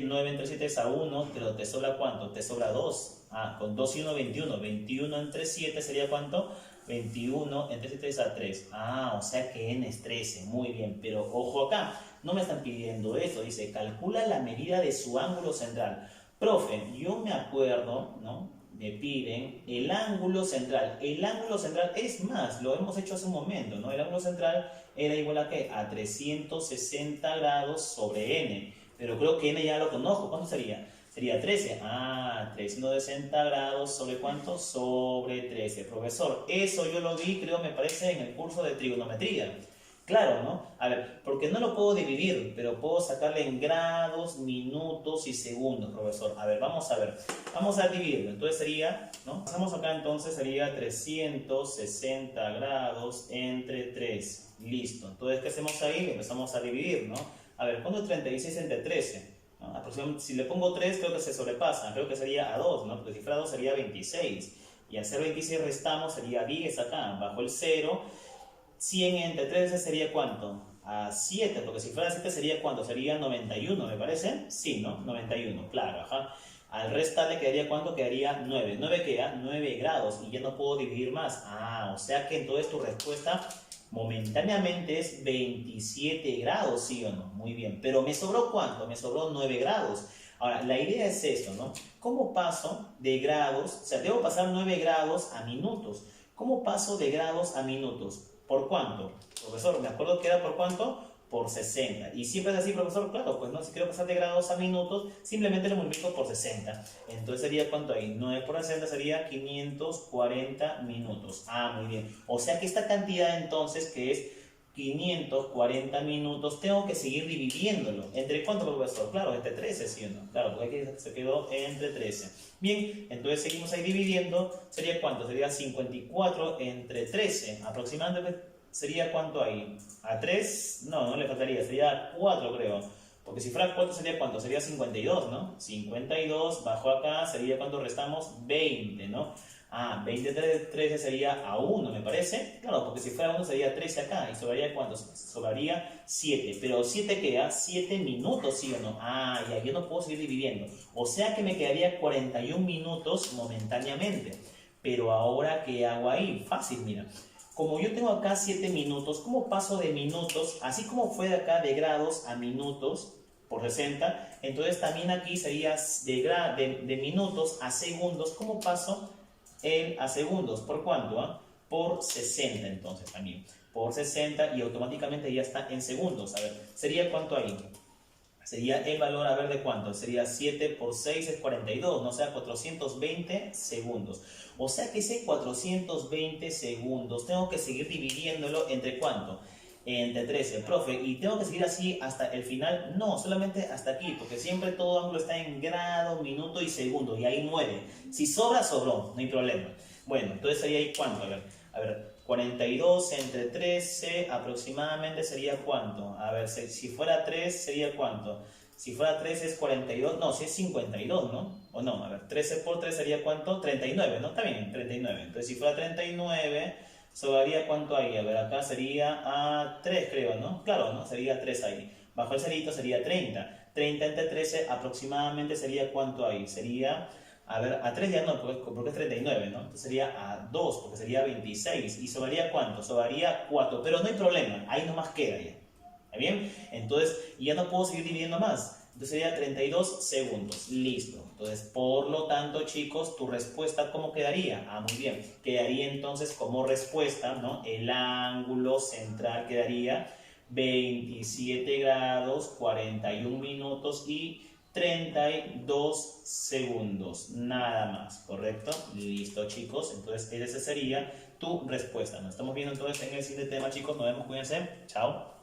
9 entre 7 es a 1, pero ¿te sobra cuánto? Te sobra 2. Ah, con 2 y 1, 21. 21 entre 7 sería ¿cuánto? 21 entre 7 es a 3. Ah, o sea que n es 13. Muy bien, pero ojo acá. No me están pidiendo eso. Dice, calcula la medida de su ángulo central. Profe, yo me acuerdo, ¿no? me piden el ángulo central. El ángulo central es más, lo hemos hecho hace un momento, ¿no? El ángulo central era igual a ¿qué? A 360 grados sobre n. Pero creo que n ya lo conozco. ¿Cuánto sería? Sería 13. Ah, 360 grados sobre ¿cuánto? Sobre 13. Profesor, eso yo lo vi, creo, me parece, en el curso de trigonometría. Claro, ¿no? A ver, porque no lo puedo dividir, pero puedo sacarle en grados, minutos y segundos, profesor. A ver, vamos a ver. Vamos a dividirlo. Entonces sería, ¿no? Pasamos acá, entonces sería 360 grados entre 3. Listo. Entonces, ¿qué hacemos ahí? Empezamos a dividir, ¿no? A ver, ¿cuánto es 36 entre 13? ¿No? Aproximadamente, si le pongo 3, creo que se sobrepasa. Creo que sería a 2, ¿no? Porque si fuera 2 sería 26. Y al ser 26 restamos, sería 10 acá, bajo el 0. 100 entre 13 sería ¿cuánto? A 7, porque si fuera 7 sería ¿cuánto? Sería 91, ¿me parece? Sí, ¿no? 91, claro, ajá. Al restarle quedaría ¿cuánto? Quedaría 9. ¿9 qué? 9 grados y ya no puedo dividir más. Ah, o sea que entonces tu respuesta momentáneamente es 27 grados, ¿sí o no? Muy bien, pero ¿me sobró cuánto? Me sobró 9 grados. Ahora, la idea es esto, ¿no? ¿Cómo paso de grados? O sea, debo pasar 9 grados a minutos. ¿Cómo paso de grados a minutos? ¿Por cuánto? Profesor, me acuerdo que era por cuánto, por 60. Y siempre es así, profesor, claro, pues no, si quiero pasar de grados a minutos, simplemente lo multiplico por 60. Entonces sería ¿cuánto ahí? 9 por 60 sería 540 minutos. Ah, muy bien. O sea que esta cantidad entonces, que es 540 minutos, tengo que seguir dividiéndolo. ¿Entre cuánto, profesor? Claro, entre 13, ¿sí o no? Claro, porque aquí se quedó entre 13. Bien, entonces seguimos ahí dividiendo. ¿Sería cuánto? Sería 54 entre 13. Aproximadamente sería ¿cuánto ahí? ¿A 3? No, no le faltaría. Sería 4, creo. Porque si fuera 4 sería ¿cuánto? Sería 52, ¿no? 52 bajo acá sería ¿cuánto restamos? 20, ¿no? Ah, 20 entre 13 sería a 1, me parece. Claro, porque si fuera 1 sería 13 acá. ¿Y sobraría cuánto? Sobraría 7. Pero 7 queda 7 minutos, ¿sí o no? Ah, ya, yo no puedo seguir dividiendo. O sea que me quedaría 41 minutos momentáneamente. Pero ahora, ¿qué hago ahí? Fácil, mira. Como yo tengo acá 7 minutos, ¿cómo paso de minutos? Así como fue de acá de grados a minutos por 60, entonces también aquí sería de minutos a segundos. ¿Cómo paso a segundos? ¿Por cuánto? Por 60 entonces también. Por 60 y automáticamente ya está en segundos. A ver, ¿sería cuánto ahí? Sería el valor, a ver, ¿de cuánto? Sería 7 por 6 es 42, ¿no? O sea, 420 segundos. O sea que ese 420 segundos tengo que seguir dividiéndolo entre ¿cuánto? Entre 13, profe. ¿Y tengo que seguir así hasta el final? No, solamente hasta aquí, porque siempre todo ángulo está en grado, minuto y segundo, y ahí muere. Si sobra, sobró, no hay problema. Bueno, entonces sería ahí ¿cuánto? A ver, 42 entre 13 aproximadamente sería ¿cuánto? A ver, si fuera 3 sería ¿cuánto? Si fuera 3 es 42, no, si es 52, ¿no? O no, a ver, 13 por 3 sería ¿cuánto? 39, ¿no? Está bien, 39. Entonces si fuera 39, sobraría ¿cuánto ahí? A ver, acá sería a 3 creo, ¿no? Claro, ¿no? Sería 3 ahí. Bajo el cerito sería 30. 30 entre 13 aproximadamente sería ¿cuánto ahí? Sería... A ver, a 3 ya no, porque es 39, ¿no? Entonces sería a 2, porque sería 26. ¿Y sobraría cuánto? Sobraría 4. Pero no hay problema, ahí nomás queda ya. ¿Está bien? Entonces, ya no puedo seguir dividiendo más. Entonces sería 32 segundos. Listo. Entonces, por lo tanto, chicos, tu respuesta, ¿cómo quedaría? Ah, muy bien. Quedaría entonces como respuesta, ¿no? El ángulo central quedaría 27 grados, 41 minutos y 32 segundos, nada más, ¿correcto? Listo, chicos, entonces esa sería tu respuesta. Nos estamos viendo entonces en el siguiente tema, chicos, nos vemos, cuídense, chao.